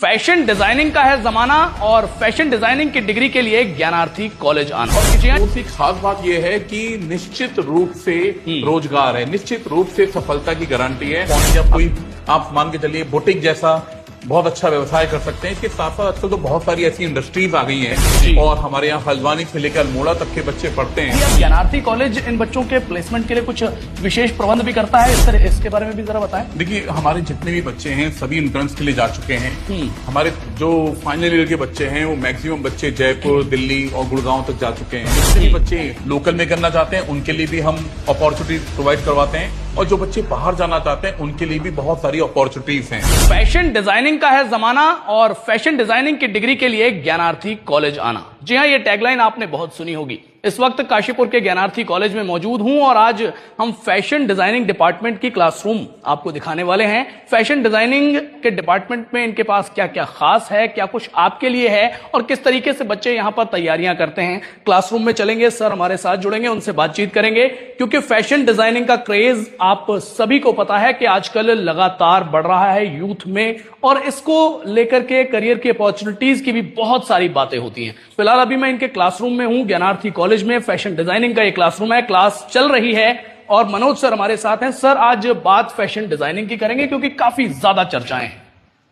Fashion designing का है जमाना और फैशन डिजाइनिंग की डिग्री के लिए ज्ञानार्थी कॉलेज आना। और उसकी खास बात यह है कि निश्चित रूप से रोजगार है, निश्चित रूप से सफलता की गारंटी है। जब कोई आप मान के चलिए बुटीक जैसा बहुत अच्छा व्यवसाय कर सकते हैं। इसके साथ साथ आजकल तो बहुत सारी ऐसी इंडस्ट्रीज आ गई हैं और हमारे यहाँ हल्द्वानी से लेकर अल्मोड़ा तक के बच्चे पढ़ते हैं। ज्ञानार्थी कॉलेज इन बच्चों के प्लेसमेंट के लिए कुछ विशेष प्रबंध भी करता है, इसके बारे में भी जरा बताएं। देखिए, हमारे जितने भी बच्चे हैं सभी एंट्रेंस के लिए जा चुके हैं। हमारे जो फाइनल ईयर के बच्चे हैं वो मैक्सिमम बच्चे जयपुर, दिल्ली और गुड़गांव तक जा चुके हैं। जितने भी बच्चे लोकल में करना चाहते हैं उनके लिए भी हम अपॉर्चुनिटी प्रोवाइड करवाते हैं और जो बच्चे बाहर जाना चाहते हैं उनके लिए भी बहुत सारी अपॉर्चुनिटीज हैं। फैशन डिजाइनिंग का है जमाना और फैशन डिजाइनिंग की डिग्री के लिए ज्ञानार्थी कॉलेज आना। जी हाँ, ये टैगलाइन आपने बहुत सुनी होगी। इस वक्त काशीपुर के ज्ञानार्थी कॉलेज में मौजूद हूं और आज हम फैशन डिजाइनिंग डिपार्टमेंट की क्लासरूम आपको दिखाने वाले हैं। फैशन डिजाइनिंग के डिपार्टमेंट में इनके पास क्या क्या खास है, क्या कुछ आपके लिए है और किस तरीके से बच्चे यहां पर तैयारियां करते हैं। क्लासरूम में चलेंगे, सर हमारे साथ जुड़ेंगे, उनसे बातचीत करेंगे, क्योंकि फैशन डिजाइनिंग का क्रेज आप सभी को पता है कि आजकल लगातार बढ़ रहा है यूथ में और इसको लेकर के करियर की अपॉर्चुनिटीज की भी बहुत सारी बातें होती हैं। फिलहाल अभी मैं इनके क्लासरूम में हूं, ज्ञानार्थी कॉलेज में फैशन डिजाइनिंग का एक क्लासरूम है, क्लास चल रही है और मनोज सर हमारे साथ हैं। सर, आज बात फैशन डिजाइनिंग की करेंगे क्योंकि काफी ज्यादा चर्चाएं हैं।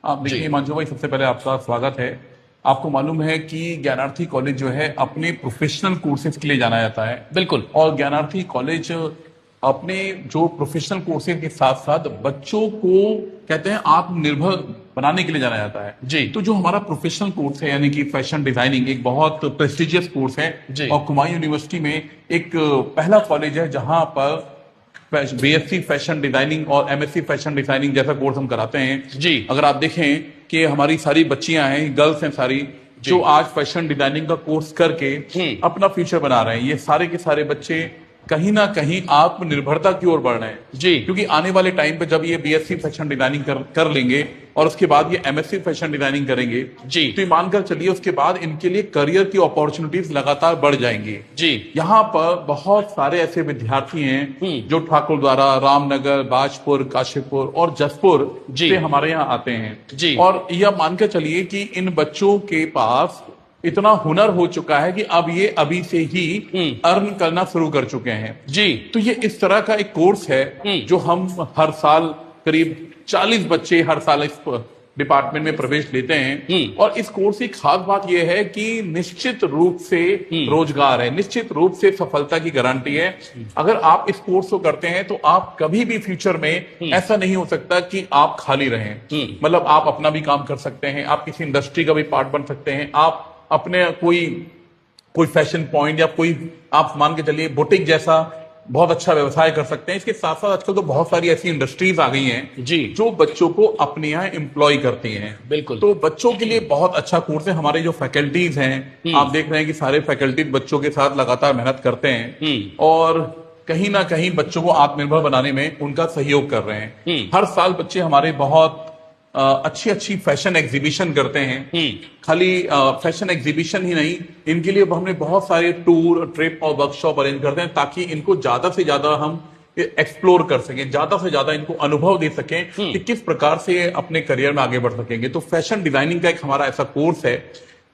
आप देखिए मंजू भाई, सबसे पहले आपका स्वागत है। आपको मालूम है कि ज्ञानार्थी कॉलेज जो है अपने प्रोफेशनल कोर्सेज के लिए जाना जाता है। बिल्कुल। और ज्ञानार्थी कॉलेज अपने जो प्रोफेशनल कोर्सेज के साथ साथ बच्चों को कहते हैं आत्मनिर्भर बनाने के लिए जाना जाता है। जी। तो जो हमारा प्रोफेशनल कोर्स है यानी कि फैशन डिजाइनिंग एक बहुत प्रेस्टिजियस कोर्स है और कुमाऊं यूनिवर्सिटी में एक पहला कॉलेज है जहां पर बीएससी फैशन डिजाइनिंग और एमएससी फैशन डिजाइनिंग जैसा कोर्स हम कराते हैं। जी। अगर आप देखें कि हमारी सारी बच्चियां हैं, गर्ल्स हैं सारी, जो आज फैशन डिजाइनिंग का कोर्स करके अपना फ्यूचर बना रहे हैं। ये सारे के सारे बच्चे कहीं ना कहीं आत्मनिर्भरता की ओर बढ़ रहे हैं। जी। क्योंकि आने वाले टाइम पे जब ये बीएससी फैशन डिजाइनिंग कर लेंगे और उसके बाद ये एमएससी फैशन डिजाइनिंग करेंगे, जी, तो मानकर चलिए उसके बाद इनके लिए करियर की अपॉर्चुनिटीज लगातार बढ़ जाएंगी। जी। यहाँ पर बहुत सारे ऐसे विद्यार्थी हैं जो ठाकुर द्वारा, रामनगर, बाजपुर, काशीपुर और जसपुर से हमारे यहाँ आते हैं। जी। और यह मानकर चलिए कि इन बच्चों के पास इतना हुनर हो चुका है कि अब ये अभी से ही अर्न करना शुरू कर चुके हैं। जी। तो ये इस तरह का एक कोर्स है जो हम हर साल करीब 40 बच्चे हर साल इस डिपार्टमेंट में प्रवेश लेते हैं। और इस कोर्स की खास बात यह है कि निश्चित रूप से रोजगार है, निश्चित रूप से सफलता की गारंटी है। अगर आप इस कोर्स को करते हैं तो आप कभी भी फ्यूचर में ऐसा नहीं हो सकता कि आप खाली रहें। मतलब आप अपना भी काम कर सकते हैं, आप किसी इंडस्ट्री का भी पार्ट बन सकते हैं, आप अपने कोई फैशन पॉइंट या कोई आप मान के चलिए बुटीक जैसा बहुत अच्छा व्यवसाय कर सकते हैं। इसके साथ साथ आजकल तो बहुत सारी ऐसी इंडस्ट्रीज आ गई हैं जी, जो बच्चों को अपने यहाँ एम्प्लॉय करती हैं। बिल्कुल। तो बच्चों के लिए बहुत अच्छा कोर्स है। हमारे जो फैकल्टीज हैं, आप देख रहे हैं कि सारे फैकल्टीज बच्चों के साथ लगातार मेहनत करते हैं और कहीं ना कहीं बच्चों को आत्मनिर्भर बनाने में उनका सहयोग कर रहे हैं। हर साल बच्चे हमारे बहुत अच्छी अच्छी फैशन एग्जीबिशन करते हैं। खाली फैशन एग्जीबिशन ही नहीं, इनके लिए हमने बहुत सारे टूर, ट्रिप और वर्कशॉप अरेंज करते हैं ताकि इनको ज्यादा से ज्यादा हम एक्सप्लोर कर सकें, ज्यादा से ज्यादा इनको अनुभव दे सकें कि किस प्रकार से अपने करियर में आगे बढ़ सकेंगे। तो फैशन डिजाइनिंग का एक हमारा ऐसा कोर्स है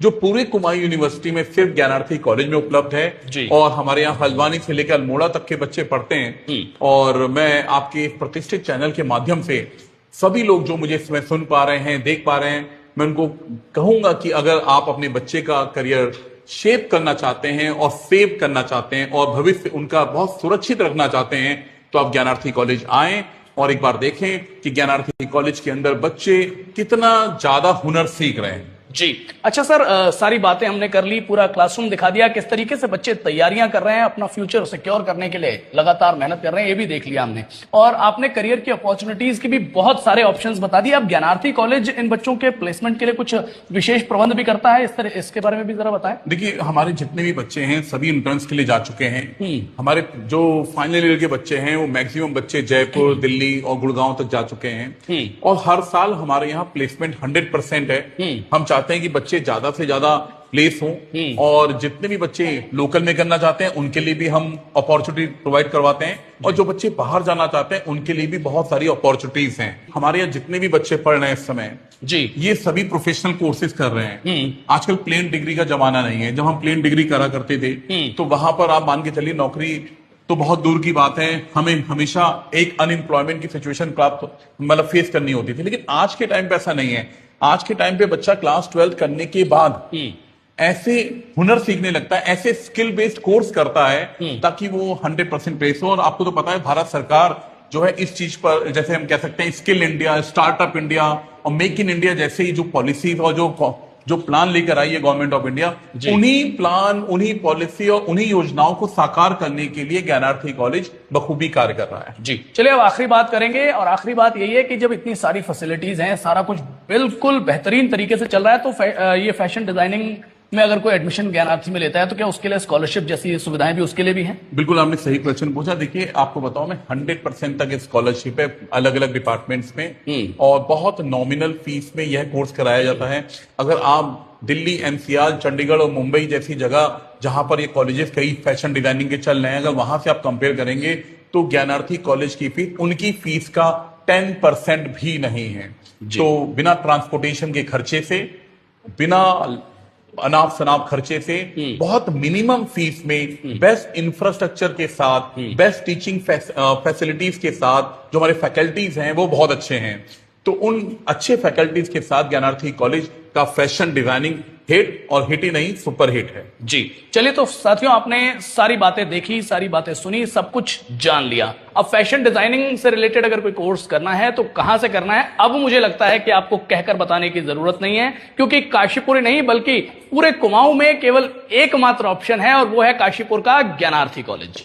जो पूरे कुमाऊं यूनिवर्सिटी में सिर्फ ज्ञानार्थी कॉलेज में उपलब्ध है और हमारे यहाँ हल्द्वानी से लेकर अल्मोड़ा तक के बच्चे पढ़ते हैं। और मैं आपके प्रतिष्ठित चैनल के माध्यम से सभी लोग जो मुझे इसमें सुन पा रहे हैं, देख पा रहे हैं, मैं उनको कहूंगा कि अगर आप अपने बच्चे का करियर शेप करना चाहते हैं और सेव करना चाहते हैं और भविष्य उनका बहुत सुरक्षित रखना चाहते हैं तो आप ज्ञानार्थी कॉलेज आएं और एक बार देखें कि ज्ञानार्थी कॉलेज के अंदर बच्चे कितना ज्यादा हुनर सीख रहे हैं। जी। अच्छा सर, सारी बातें हमने कर ली, पूरा क्लासरूम दिखा दिया, किस तरीके से बच्चे तैयारियां कर रहे हैं, अपना फ्यूचर सिक्योर करने के लिए लगातार मेहनत कर रहे हैं, ये भी देख लिया हमने। और आपने करियर की अपॉर्चुनिटीज के भी बहुत सारे ऑप्शंस बता दिए। अब ज्ञानार्थी कॉलेज इन बच्चों के प्लेसमेंट के लिए कुछ विशेष प्रबंध भी करता है, इसके बारे में भी जरा बताएं। देखिए, हमारे जितने भी बच्चे हैं सभी एंट्रेंस के लिए जा चुके हैं। हमारे जो फाइनल ईयर के बच्चे हैं वो मैक्सिमम बच्चे जयपुर, दिल्ली और गुड़गांव तक जा चुके हैं और हर साल हमारे यहाँ प्लेसमेंट 100% है। हम चाहते हैं कि बच्चे ज्यादा से ज्यादा प्लेस हों और जितने भी बच्चे लोकल में करना चाहते हैं उनके लिए भी हम अपॉर्चुनिटी प्रोवाइड करवाते हैं और जो बच्चे बाहर जाना चाहते हैं उनके लिए भी बहुत सारी अपॉर्चुनिटीज हैं। हमारे यहाँ जितने भी बच्चे पढ़ रहे हैं इस समय जी। ये सभी प्रोफेशनल कोर्सेज कर रहे हैं। आजकल प्लेन डिग्री का जमाना नहीं है। जब हम प्लेन डिग्री करा करते थे तो वहां पर आप मान के चलिए नौकरी तो बहुत दूर की बात है, हमें हमेशा एक अनएम्प्लॉयमेंट की सिचुएशन प्राप्त मतलब फेस करनी होती थी। लेकिन आज के टाइम पे ऐसा नहीं है। आज के टाइम पे बच्चा क्लास 12 करने के बाद ऐसे हुनर सीखने लगता है, ऐसे स्किल बेस्ड कोर्स करता है ताकि वो 100% प्लेस हो। और आपको तो पता है भारत सरकार जो है इस चीज पर, जैसे हम कह सकते हैं स्किल इंडिया, स्टार्टअप इंडिया और मेक इन इंडिया जैसे ही जो पॉलिसीज और जो प्लान लेकर आई है गवर्नमेंट ऑफ इंडिया, उन्हीं प्लान, उन्हीं पॉलिसी और उन्हीं योजनाओं को साकार करने के लिए ज्ञानार्थी कॉलेज बखूबी कार्य कर रहा है। जी चलिए अब आखिरी बात करेंगे, और आखिरी बात यही है कि जब इतनी सारी फैसिलिटीज हैं, सारा कुछ बिल्कुल बेहतरीन तरीके से चल रहा है, तो ये फैशन डिजाइनिंग में अगर कोई एडमिशन ज्ञानार्थी में लेता है तो क्या उसके लिए स्कॉलरशिप जैसी सुविधाएं भी उसके लिए भी हैं? बिल्कुल, आपने सही क्वेश्चन पूछा। देखिए आपको बताऊं, मैं 100% तक स्कॉलरशिप है अलग अलग डिपार्टमेंट्स में, और बहुत नॉमिनल फीस में यह कोर्स कराया जाता है। अगर आप दिल्ली, एनसीआर, चंडीगढ़ और मुंबई जैसी जगह जहां पर ये कॉलेजेस कई फैशन डिजाइनिंग के चल रहे हैं, अगर वहां से आप कंपेयर करेंगे तो ज्ञानार्थी कॉलेज की फीस उनकी फीस का 10% भी नहीं है। तो बिना ट्रांसपोर्टेशन के खर्चे से, बिना अनाप शनाप खर्चे से, बहुत मिनिमम फीस में, बेस्ट इंफ्रास्ट्रक्चर के साथ, बेस्ट टीचिंग फैसिलिटीज के साथ, जो हमारे फैकल्टीज हैं वो बहुत अच्छे हैं। तो उन अच्छे फैकल्टीज के साथ ज्ञानार्थी कॉलेज का फैशन डिजाइनिंग हिट, और हिट ही नहीं सुपर हिट है। जी चलिए, तो साथियों आपने सारी बातें देखी, सारी बातें सुनी, सब कुछ जान लिया। अब फैशन डिजाइनिंग से रिलेटेड अगर कोई कोर्स करना है तो कहां से करना है, अब मुझे लगता है कि आपको कहकर बताने की जरूरत नहीं है, क्योंकि काशीपुर ही नहीं बल्कि पूरे कुमाऊं में केवल एकमात्र ऑप्शन है, और वो है काशीपुर का ज्ञानार्थी कॉलेज।